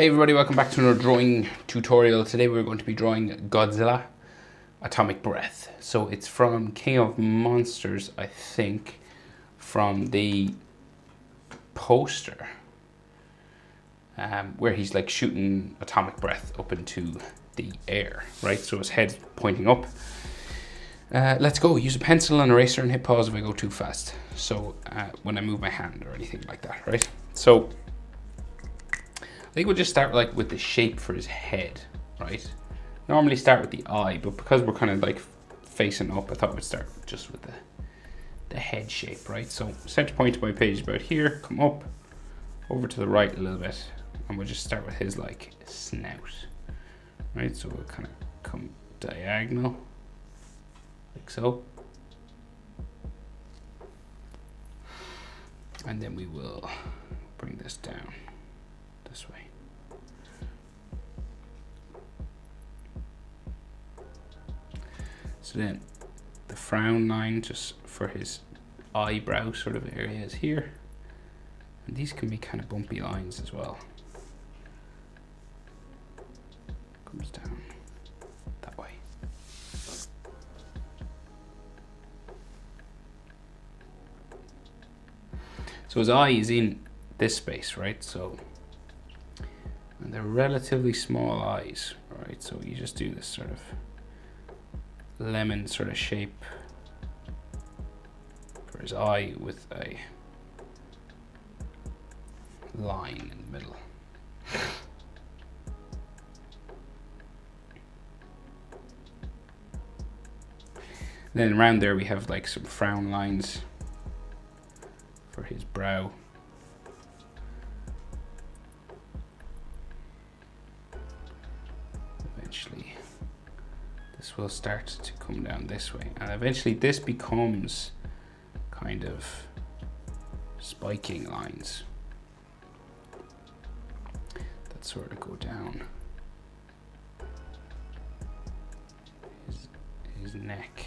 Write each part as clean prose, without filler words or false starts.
Hey everybody, welcome back to another drawing tutorial. Today we're going to be drawing Godzilla Atomic Breath. So it's from King of Monsters, I think, from the poster where he's like shooting atomic breath up into the air, right? So his head's pointing up. Let's go. Use a pencil and eraser and hit pause if I go too fast. So when I move my hand or anything like that, right? So I think we'll just start like with the shape for his head, right? Normally start with the eye, but because we're kind of like facing up, I thought we'd start just with the head shape, right? So center point of my page is about here, come up, over to the right a little bit, and we'll just start with his like snout, right? So we'll kind of come diagonal, like so. And then we will bring this down this way. So then the frown line just for his eyebrow sort of area is here. And these can be kind of bumpy lines as well. Comes down that way. So his eye is in this space, right? So, and they're relatively small eyes, right? So you just do this sort of lemon sort of shape for his eye with a line in the middle. Then around there we have like some frown lines for his brow. Eventually this will start to come down this way, and eventually this becomes kind of spiking lines that sort of go down his neck.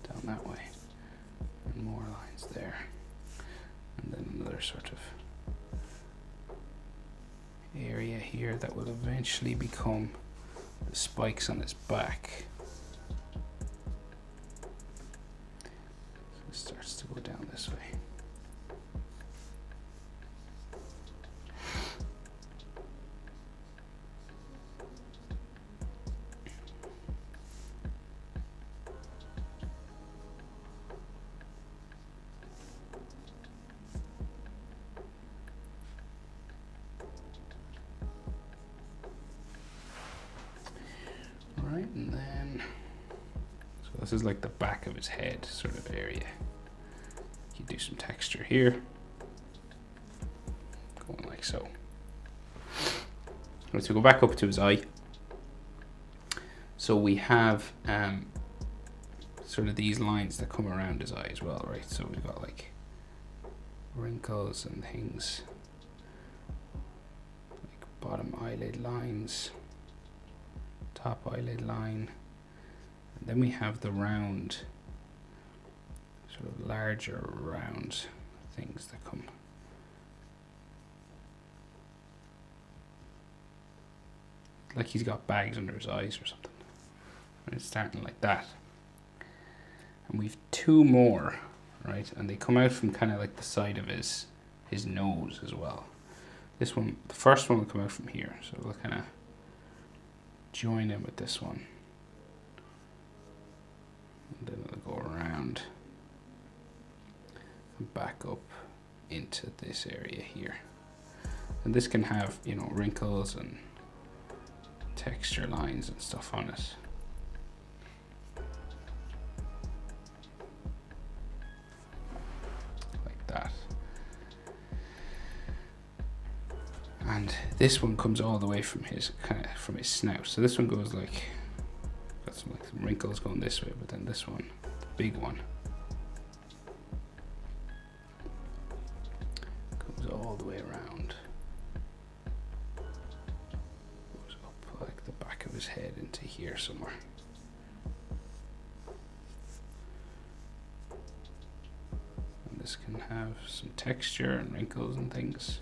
Down that way, and more lines there, and then another sort of area here that will eventually become the spikes on his back. So it starts to go down this way. Right, and then, so this is like the back of his head sort of area. You do some texture here, going like so. Right, so go back up to his eye. So we have sort of these lines that come around his eye as well, right? So we've got like wrinkles and things, like bottom eyelid lines, top eyelid line, and then we have the round, sort of larger round things that come. Like he's got bags under his eyes or something. And it's starting like that. And we've two more, right? And they come out from kind of like the side of his nose as well. This one, the first one will come out from here, so we'll kind of join in with this one, and then it'll go around and back up into this area here. And this can have, you know, wrinkles and texture lines and stuff on it. Like that. And this one comes all the way from his from his snout. So this one goes like, got some like some wrinkles going this way, but then this one, the big one, comes all the way around. Goes up like the back of his head into here somewhere. This can have some texture and wrinkles and things.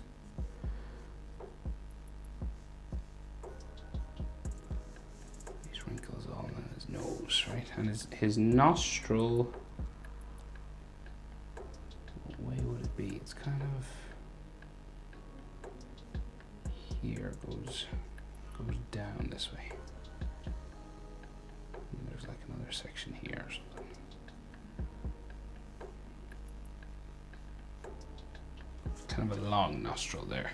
These wrinkles all in his nose, right? And his nostril, what way would it be? It's kind of here, goes down this way. And there's like another section here or something. Kind of a long nostril there.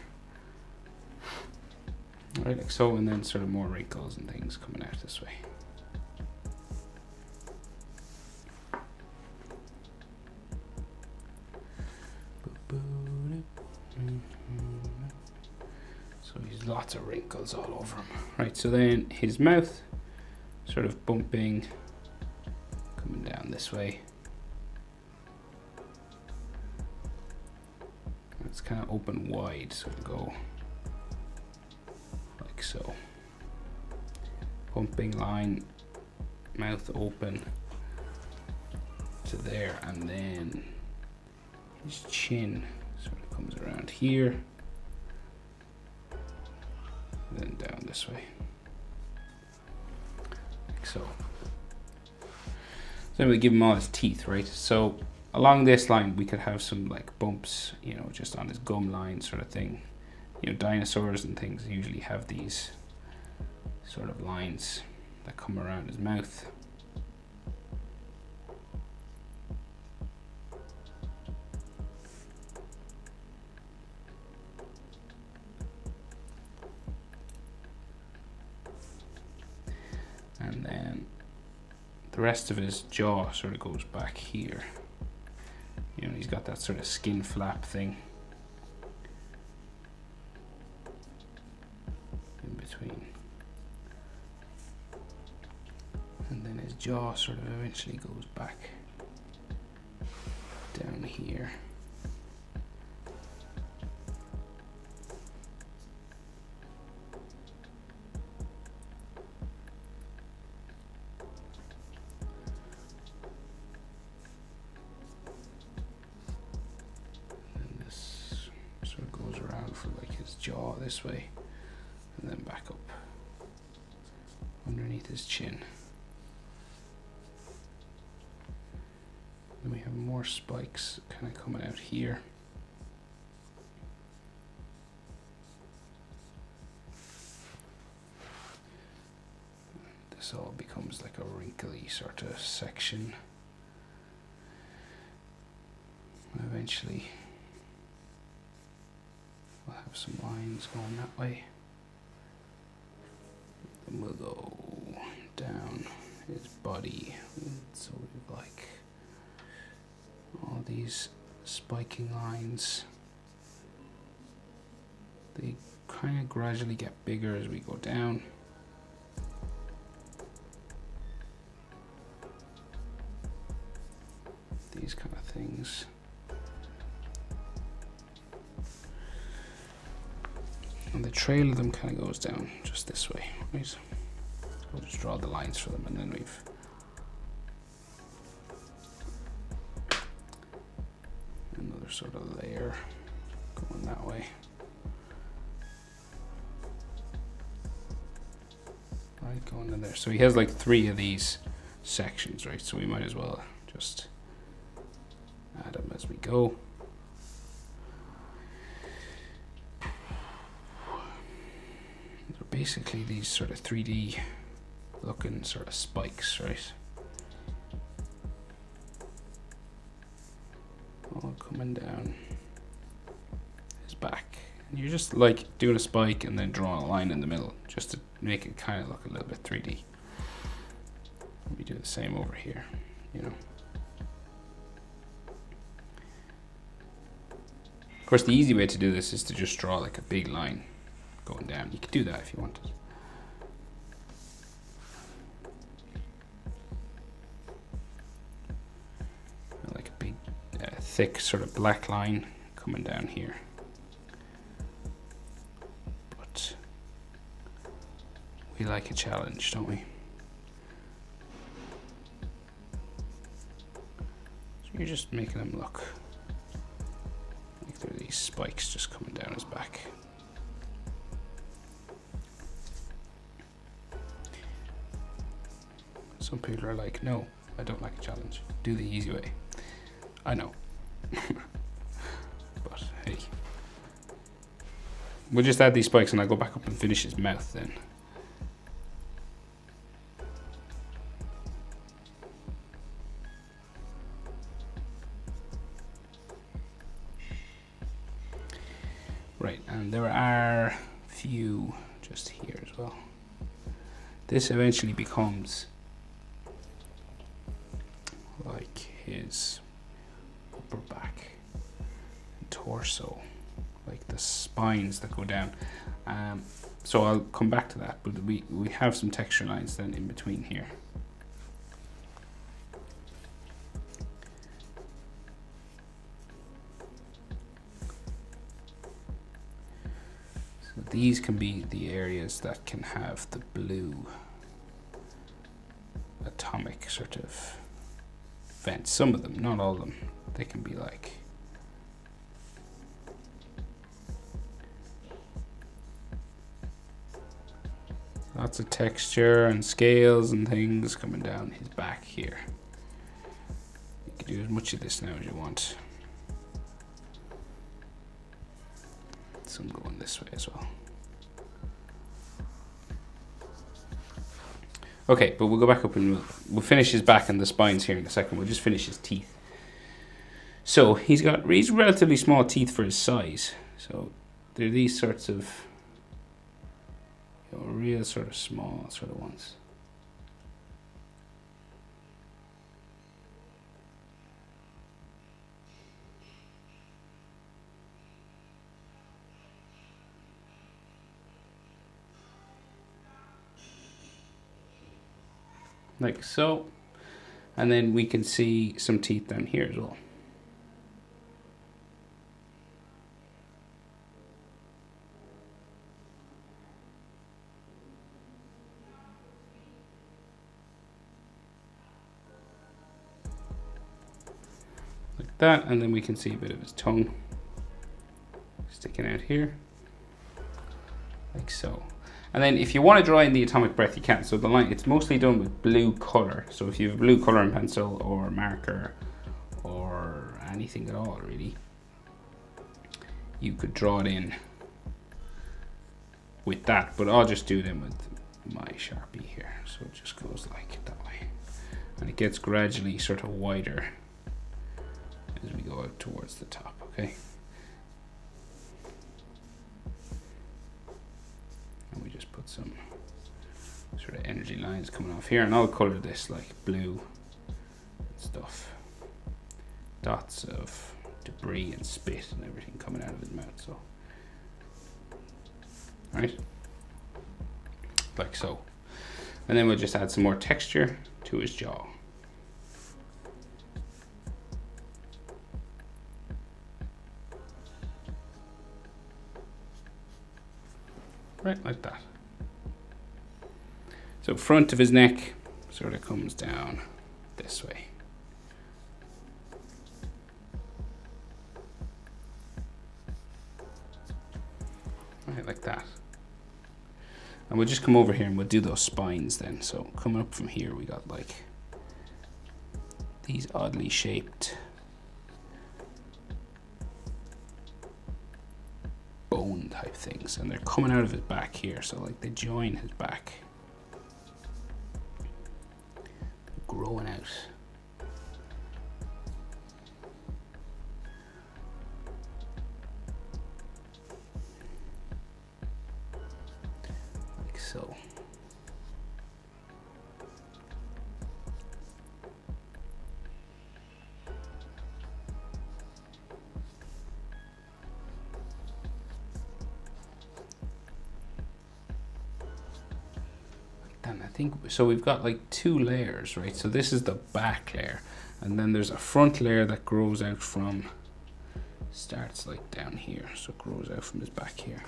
Right, like so, and then sort of more wrinkles and things coming out this way. So he's lots of wrinkles all over him. Right, so then his mouth sort of bumping, coming down this way. It's kind of open wide, so it'll go like so. Pumping line, mouth open to there, and then his chin sort of comes around here, and then down this way, like so. So then we give him all his teeth, right? So along this line, we could have some like bumps, you know, just on his gum line sort of thing. You know, dinosaurs and things usually have these sort of lines that come around his mouth. And then the rest of his jaw sort of goes back here. You know, he's got that sort of skin flap thing in between. And then his jaw sort of eventually goes back down here. Jaw this way, and then back up underneath his chin. Then we have more spikes kind of coming out here. This all becomes like a wrinkly sort of section. Eventually we'll have some lines going that way. Then we'll go down his body. So we've like all these spiking lines. They kind of gradually get bigger as we go down. These kind of things. And the trail of them kind of goes down just this way, right? So we'll just draw the lines for them, and then we've another sort of layer going that way. Right, going in there. So he has like 3 of these sections, right? So we might as well just add them as we go. Basically these sort of 3D looking sort of spikes, right? All coming down his back. And you're just like doing a spike and then drawing a line in the middle just to make it kind of look a little bit 3D. We do the same over here, you know. Of course, the easy way to do this is to just draw like a big line going down. You could do that if you wanted. Like a big, thick sort of black line coming down here. But we like a challenge, don't we? So you're just making them look these spikes just coming down his back. Some people are like, no, I don't like a challenge. Do the easy way. I know. But hey. We'll just add these spikes and I'll go back up and finish his mouth then. Right, and there are a few just here as well. This eventually becomes like his upper back and torso, like the spines that go down. So I'll come back to that, but we have some texture lines then in between here. So these can be the areas that can have the blue atomic sort of vents. Some of them, not all of them. They can be like lots of texture and scales and things coming down his back here. You can do as much of this now as you want. Some going this way as well. Okay, but we'll go back up and we'll finish his back and the spines here in a second. We'll just finish his teeth. So he's got relatively small teeth for his size. So they're these sorts of, you know, real sort of small sort of ones. Like so. And then we can see some teeth down here as well. Like that, and then we can see a bit of his tongue sticking out here. Like so. And then if you want to draw in the atomic breath, you can. So the line, it's mostly done with blue color. So if you have a blue coloring pencil or marker or anything at all really, you could draw it in with that. But I'll just do them with my Sharpie here. So it just goes like that way. And it gets gradually sort of wider as we go out towards the top, okay? And we just put some sort of energy lines coming off here, and I'll color this like blue stuff. Dots of debris and spit and everything coming out of his mouth, so. Right? Like so. And then we'll just add some more texture to his jaw. Right, like that. So front of his neck sort of comes down this way. Right, like that. And we'll just come over here and we'll do those spines then. So coming up from here, we got like these oddly shaped bone type things, and they're coming out of his back here, so like they join his back, growing out. Like so. And I think, so we've got like two layers, right? So this is the back layer, and then there's a front layer that grows out from, starts like down here, so it grows out from his back here.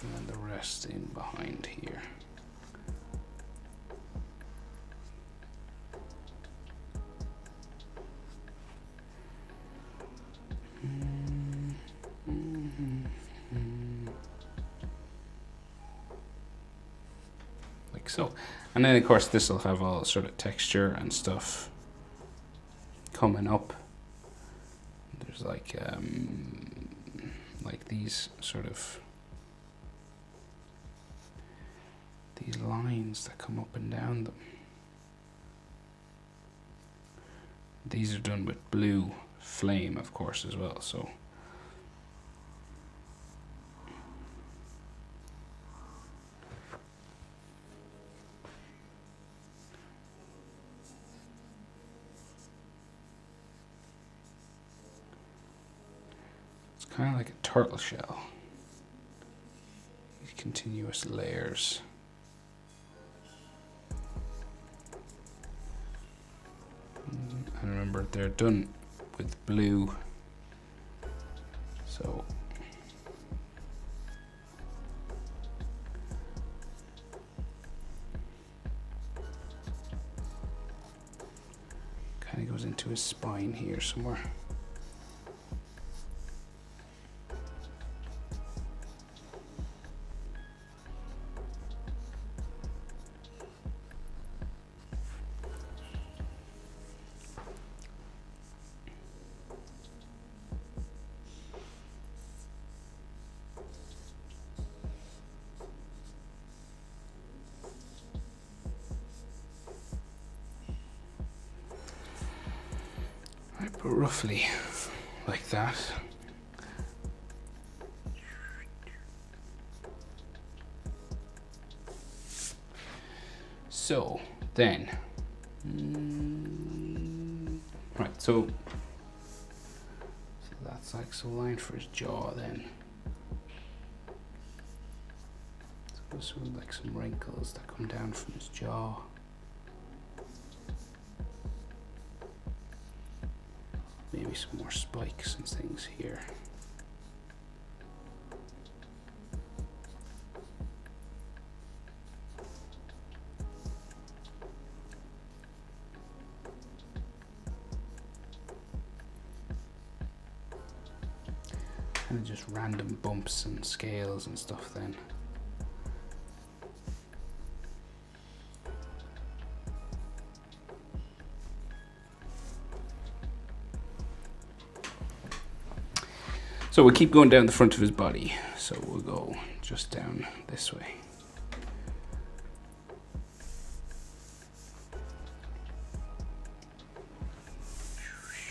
and then the rest in behind here. Like so. And then of course this will have all sort of texture and stuff coming up. There's like these sort of these lines that come up and down them. These are done with blue flame, of course, as well. So it's kind of like a turtle shell. These continuous layers. And remember, they're done with blue, so kind of goes into his spine here somewhere. But roughly like that. So then, right, so that's like some line for his jaw then. So sort of like some wrinkles that come down from his jaw. Maybe some more spikes and things here. Kind of just random bumps and scales and stuff then. So we'll keep going down the front of his body. So we'll go just down this way.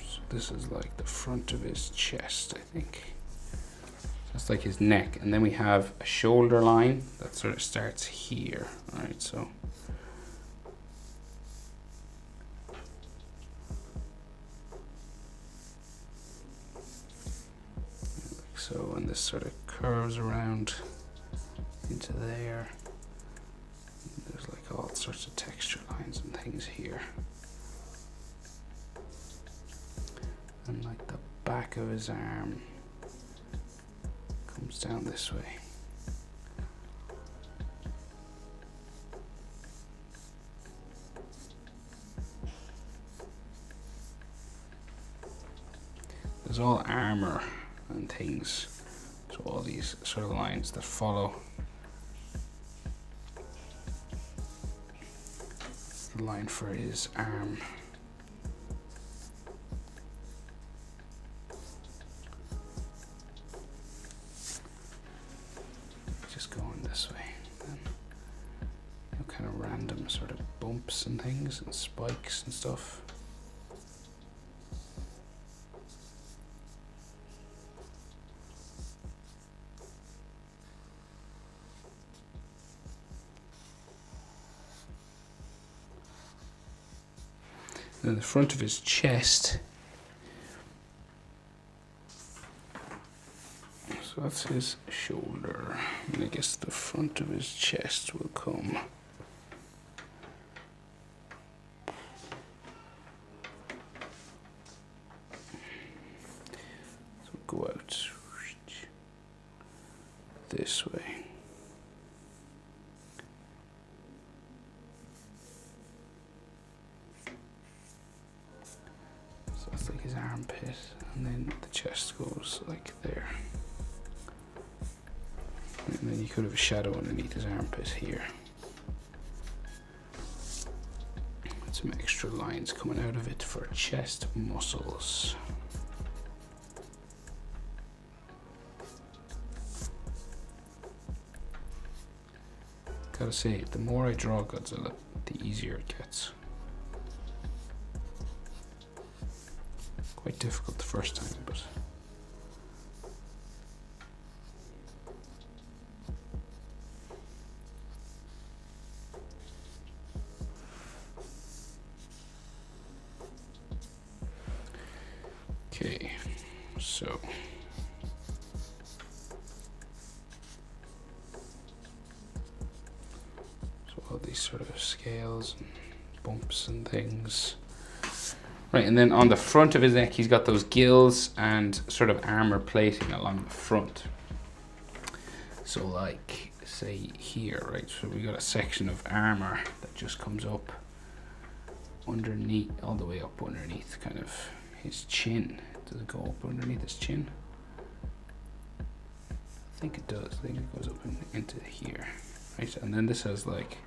So this is like the front of his chest, I think. That's like his neck. And then we have a shoulder line that sort of starts here. All right, so. So, and this sort of curves around into there. There's like all sorts of texture lines and things here. And like the back of his arm comes down this way. There's all armor and things, so all these sort of lines that follow the line for his arm. Just going this way, then kind of random sort of bumps and things and spikes and stuff. Then the front of his chest. So that's his shoulder. And I guess the front of his chest will come. So go out this way. So that's like his armpit, and then the chest goes like there. And then you could have a shadow underneath his armpit here. Some extra lines coming out of it for chest muscles. Gotta say, the more I draw Godzilla, the easier it gets. Quite difficult the first time, but okay, so all these sort of scales and bumps and things. Right, and then on the front of his neck, he's got those gills and sort of armor plating along the front. So like, say here, right, so we got a section of armor that just comes up underneath, all the way up underneath kind of his chin. Does it go up underneath his chin? I think it does. I think it goes up into here, right? And then this has like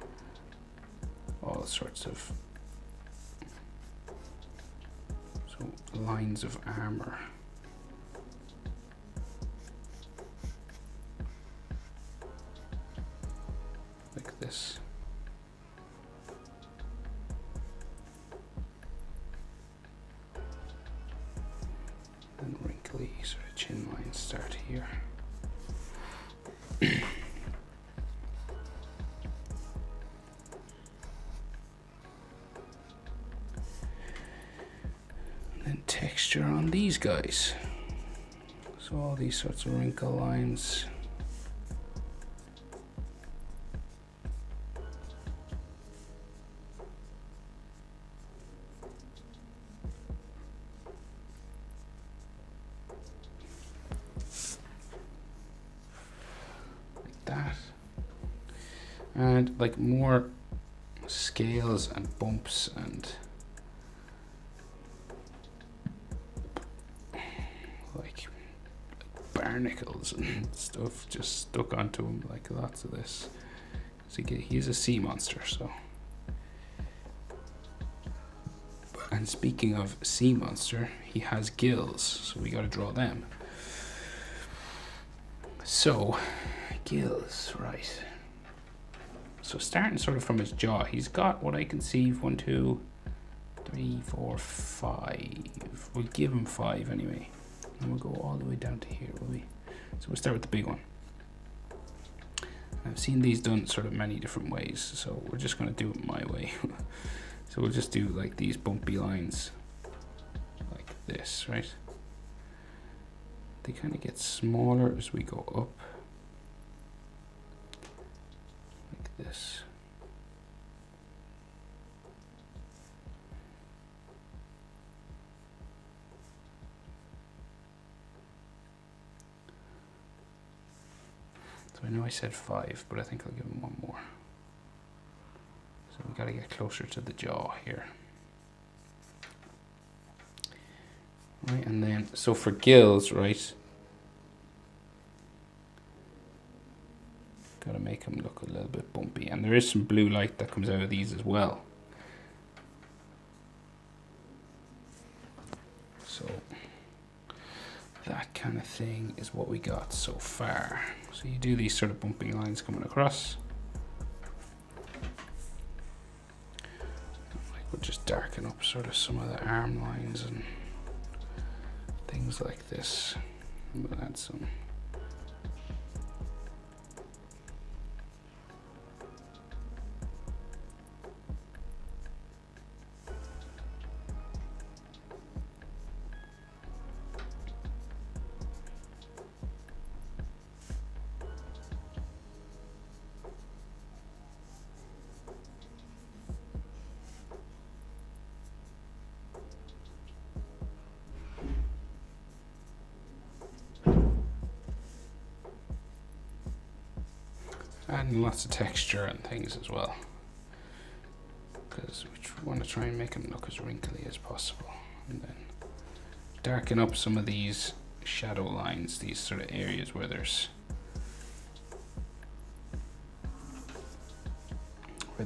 all sorts of lines of armor. Like this. And wrinkly sort of chin lines start here. Texture on these guys. So all these sorts of wrinkle lines. Like that. And like more scales and bumps and barnacles and stuff just stuck onto him, like lots of this. So he's a sea monster, so. And speaking of sea monster, he has gills, so we gotta draw them. So, gills, right. So starting sort of from his jaw, he's got what I can see, 1, 2, 3, 4, 5. We'll give him 5 anyway. And we'll go all the way down to here, will we? So we'll start with the big one. I've seen these done sort of many different ways, so we're just going to do it my way. So we'll just do like these bumpy lines, like this, right? They kind of get smaller as we go up, like this. So I know I said 5, but I think I'll give him 1 more. So we gotta get closer to the jaw here. Right, and then, so for gills, right, gotta make him look a little bit bumpy. And there is some blue light that comes out of these as well. So that kind of thing is what we got so far. So you do these sort of bumpy lines coming across. Like we'll just darken up sort of some of the arm lines and things like this. And we'll add some. Adding lots of texture and things as well, because we want to try and make them look as wrinkly as possible. And then darken up some of these shadow lines, these sort of areas where there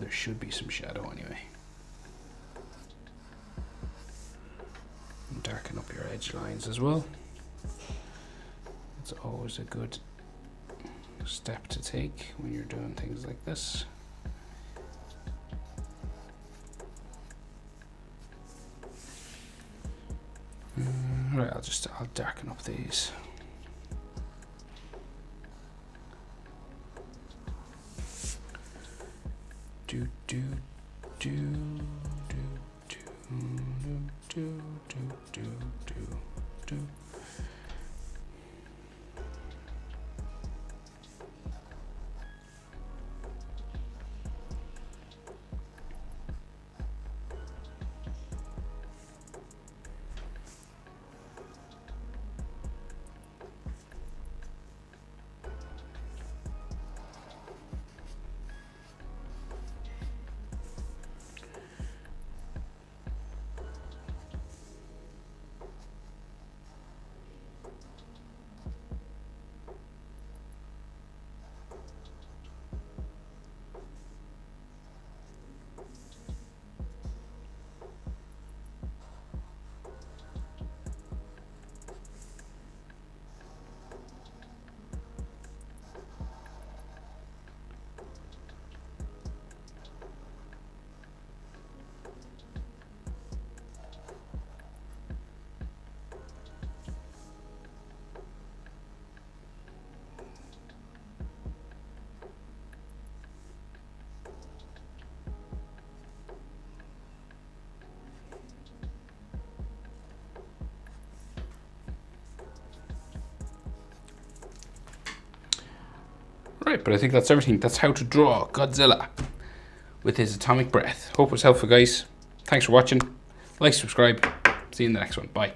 should be some shadow anyway. And darken up your edge lines as well. It's always a good step to take when you're doing things like this. Right, I'll darken up these. Do do do do do do do do do do. Right, but I think that's everything. That's how to draw Godzilla with his atomic breath. Hope it was helpful, guys. Thanks for watching. Like, subscribe. See you in the next one. Bye.